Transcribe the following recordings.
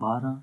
12।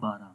12।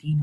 3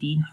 3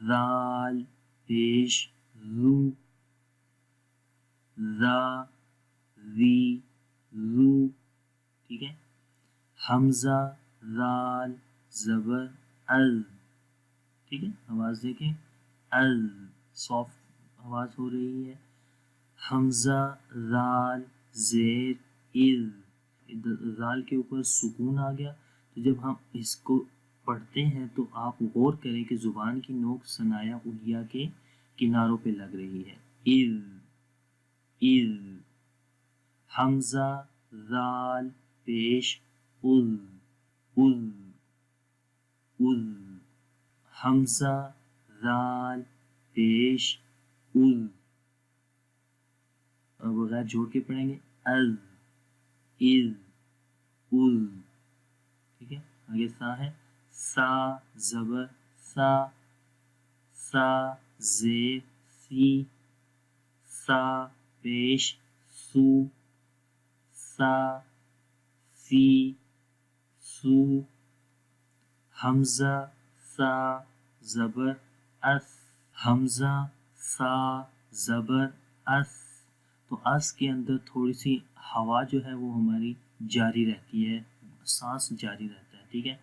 ذال پیش ذو، ذا ذی ذو، ٹھیک ہے. حمزہ ذال زبر از، ٹھیک ہے. آواز دیکھیں، از سافٹ آواز ہو رہی ہے. حمزہ ذال زیر از، ذال کے اوپر سکون آ گیا. تو جب ہم اس کو پڑھتے ہیں تو آپ غور کریں کہ زبان کی نوک ثنایا علیا کے کناروں پہ لگ رہی ہے. از از. حمزہ ذال پیش از، از از. حمزہ ذال پیش از، بغیر جوڑ کے پڑھیں گے، از از از، ٹھیک ہے. آگے سا ہے، سا زبر سا، سا زیر سی، سا پیش سو، سا سی سو. حمزہ سا زبر اس، حمزہ سا زبر اس. تو اس کے اندر تھوڑی سی ہوا جو ہے وہ ہماری جاری رہتی ہے، سانس جاری رہتا ہے، ٹھیک ہے.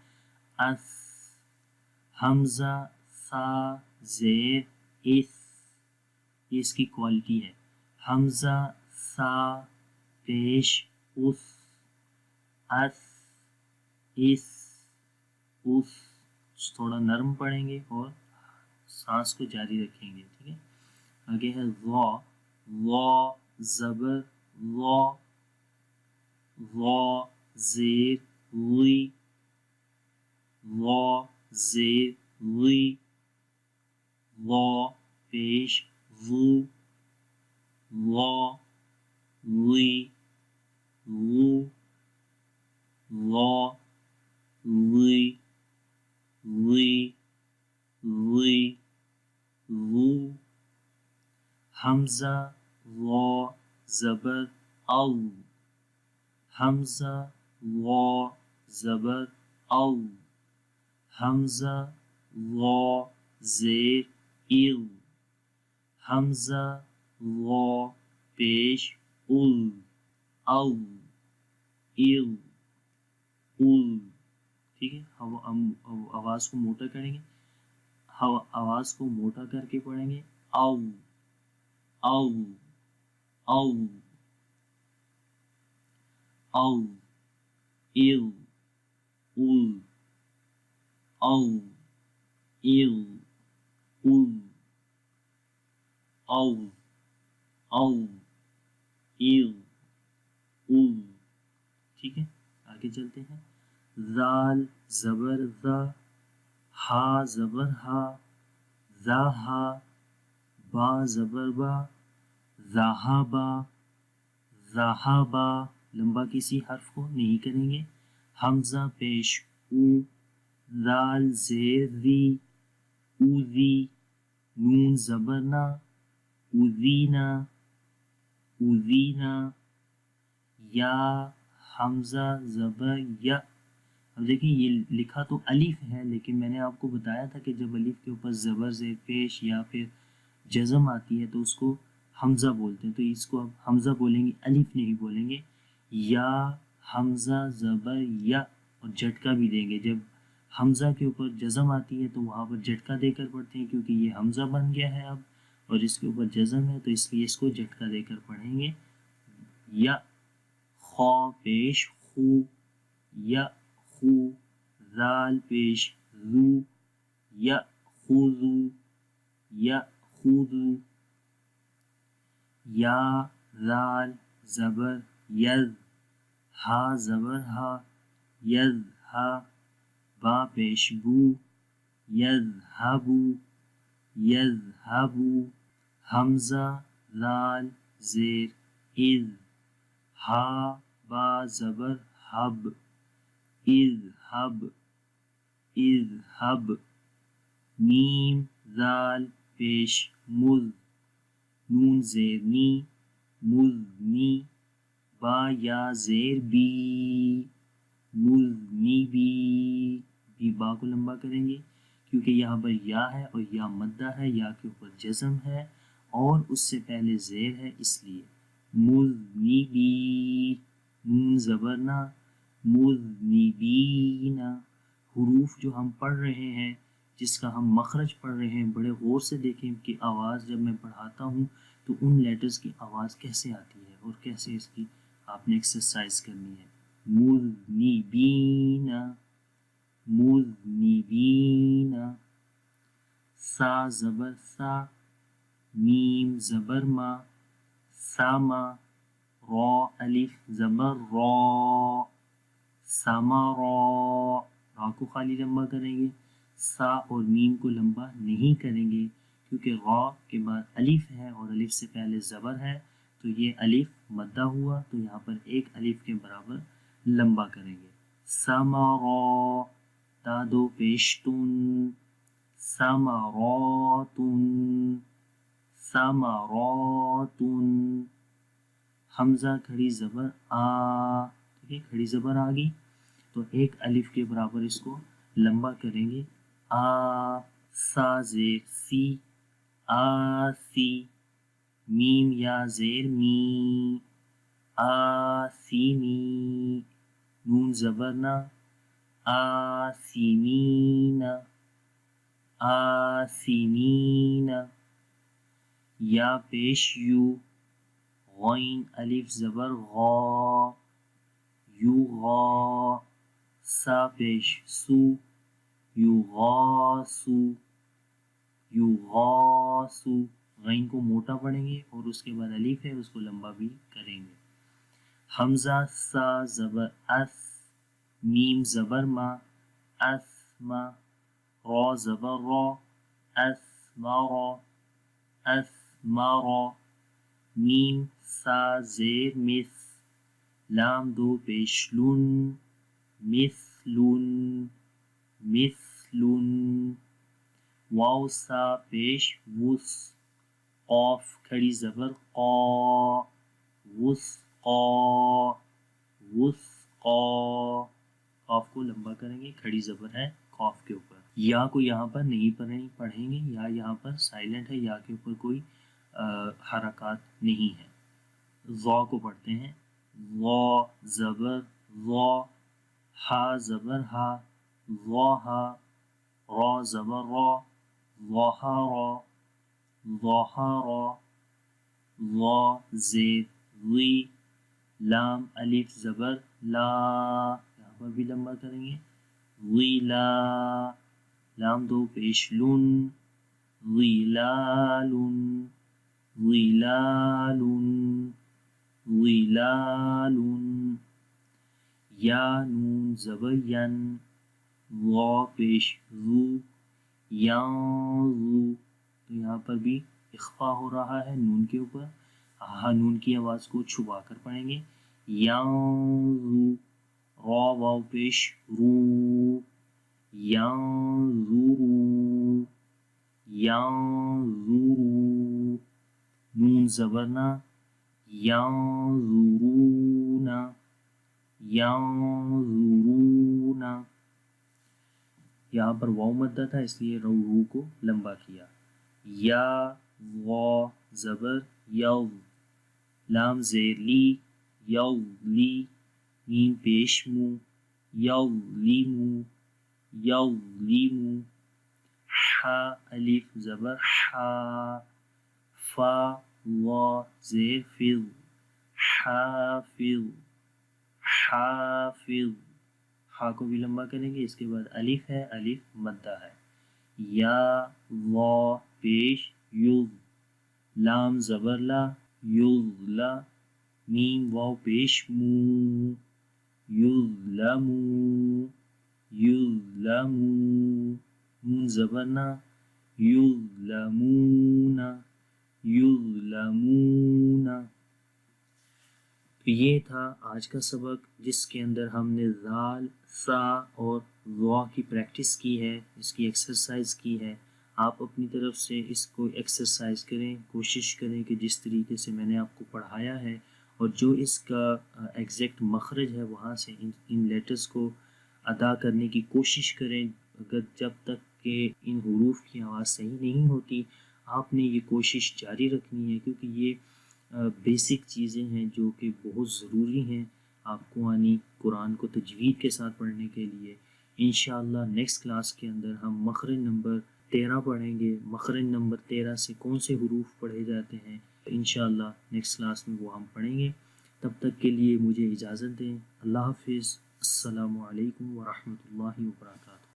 اس. حمزہ سا زیر اس، یہ اس کی کوالٹی ہے. حمزہ سا پیش اس، اس اس اس. تھوڑا نرم پڑھیں گے اور سانس کو جاری رکھیں گے، ٹھیک ہے. آگے ہے وا، وا زبر وا، وا زیر وی، وا زیر وی، وا پیش وو، وا وی وو، وا وی وی وی وو. حمزہ وا زبر او، حمزہ وا زبر او. حمزہ وا زیر ایو، حمزہ وا پیش اول، او ایو اول، ٹھیک ہے. ہم آواز کو موٹا کریں گے، آواز کو موٹا کر کے پڑھیں گے، او او او او ایو اول، او ایو اول، او او ایو اول، ٹھیک ہے. آگے چلتے ہیں. ذال زبر ذا، ہا زبر ہا، ذا ہا. با زبر با، ذہابا، ذہابا. لمبا کسی حرف کو نہیں کریں گے. حمزہ پیش او، ذال زیر ذی، اوذی. نون زبر نا، اوذینا، اوذینا. یا حمزہ زبر یا. اب دیکھیں یہ لکھا تو الف ہے، لیکن میں نے آپ کو بتایا تھا کہ جب الف کے اوپر زبر زیر پیش یا پھر جزم آتی ہے تو اس کو حمزہ بولتے ہیں. تو اس کو اب حمزہ بولیں گے، الف نہیں بولیں گے. یا حمزہ زبر یا، اور جھٹکا بھی دیں گے. جب حمزہ کے اوپر جزم آتی ہے تو وہاں پر جھٹکا دے کر پڑھتے ہیں، کیونکہ یہ حمزہ بن گیا ہے اب اور اس کے اوپر جزم ہے، تو اس لیے اس کو جھٹکا دے کر پڑھیں گے. یا خا پیش خو، یا خو. ذال پیش ذو، یا خوذو، یا خوذو. یا ذال زبر یز، ہا زبر ہا، یز ہا. با پیش بو، یذہبو، یذہبو. حمزہ ذال زیر اذ، ہا با زبر حب، اذہب، اذہب. میم ذال پیش مذ، نون زیر نی، مذنی. با یا زیر بی، مذنبی. بھی با کو لمبا کریں گے. کیونکہ یہاں پر یا ہے اور یا مدہ ہے، یا کے اوپر جزم ہے اور اس سے پہلے زیر ہے، اس لیے مذنبی، نون زبر نہ، مذنبین، حروف جو ہم پڑھ رہے ہیں، جس کا ہم مخرج پڑھ رہے ہیں، بڑے غور سے دیکھیں کہ آواز جب میں پڑھاتا ہوں تو ان لیٹرز کی آواز کیسے آتی ہے اور کیسے اس کی آپ نے ایکسرسائز کرنی ہے۔ مذنبین، مذنبین، سا زبر سا، میم زبر ما، ساما، را الف زبر را، سامارا، را کو خالی لمبا کریں گے، سا اور میم کو لمبا نہیں کریں گے کیونکہ را کے بعد الف ہے اور الف سے پہلے زبر ہے، تو یہ الف مدہ ہوا، تو یہاں پر ایک الف کے برابر لمبا کریں گے۔ سامارا، تا دو پیشتن، ساماراتن، ساماراتن، حمزہ کھڑی زبر آ، ٹھیک ہے، کھڑی زبر آ گئی تو ایک الف کے برابر اس کو لمبا کریں گے، آ، سا زیر سی، آ سی، میم یا زیر می، آ سی می، نون زبر نہ، آ سی مین، آ سی مین، یا پیش یو، غین الف زبر غا، یو غا، سا پیش سو، یو غا سو، یو غا سو، غین کو موٹا پڑھیں گے اور اس کے بعد الف ہے اس کو لمبا بھی کریں گے۔ حمزہ سا زبر اس، میم زبر ما، اسما، را زبر را، اسمارا، اسمارا، میم سا زیر مس، لام دو پیش لن، مثلن، مثلن، واو سا پیش وس، قاف کھڑی زبر قا، وسقا، وسقا، قاف کو لمبا کریں گے، کھڑی زبر ہے قاف کے اوپر۔ یا کو یہاں پر نہیں پڑھیں گے، یا یہاں پر سائلنٹ ہے، یا کے اوپر کوئی حرکات نہیں ہے۔ ضا کو پڑھتے ہیں، ضا زبر ضا، ہا زبر ہا، ضاہا، را زبر را، ظہارا، ظہارا، ضا زیر ضی، لام الف زبر لا، یہاں پر بھی لمبا کریں گے، ضیلا، لام دو پیش لن، ضلال، ظلال، ظلال، یا نون زبر ین، وا پیش ذو، ینظو، تو یہاں پر بھی اخفا ہو رہا ہے نون کے اوپر، ہاں نون کی آواز کو چھپا کر پڑھیں گے، ینظو، را واو پیش رو، ینظرو، ینظرو، نون زبر نہ، ینظرون، ینظرون، یہاں پر واو مدہ تھا اس لیے رو کو لمبا کیا۔ یا وا زبر یو، لام زیر لی، یولی، میم پیش مو، یظلمو، یظلمو، حا الف زبر حا، فا وا زیر فض، حافظ، حافظ، ہا کو بھی لمبا کریں گے، اس کے بعد الف ہے، الف مدہ ہے۔ یا وا پیش یض، لام زبر لا، یضلا، میم واو پیش مو، یظلمو، یظلمو، نون زبر نہ، یظلمون، یظلمون۔ تو یہ تھا آج کا سبق جس کے اندر ہم نے ذال، سا اور ضا کی پریکٹس کی ہے، اس کی ایکسرسائز کی ہے۔ آپ اپنی طرف سے اس کو ایکسرسائز کریں، کوشش کریں کہ جس طریقے سے میں نے آپ کو پڑھایا ہے اور جو اس کا ایگزیکٹ مخرج ہے وہاں سے ان لیٹرز کو ادا کرنے کی کوشش کریں، اگر جب تک کہ ان حروف کی آواز صحیح نہیں ہوتی، آپ نے یہ کوشش جاری رکھنی ہے، کیونکہ یہ بیسک چیزیں ہیں جو کہ بہت ضروری ہیں آپ کو آنی قرآن کو تجوید کے ساتھ پڑھنے کے لیے۔ انشاءاللہ نیکسٹ کلاس کے اندر ہم مخرج نمبر 13 پڑھیں گے، مخرج نمبر 13 سے کون سے حروف پڑھے جاتے ہیں انشاءاللہ نیکسٹ کلاس میں وہ ہم پڑھیں گے۔ تب تک کے لیے مجھے اجازت دیں، اللہ حافظ، السلام علیکم ورحمۃ اللہ وبرکاتہ۔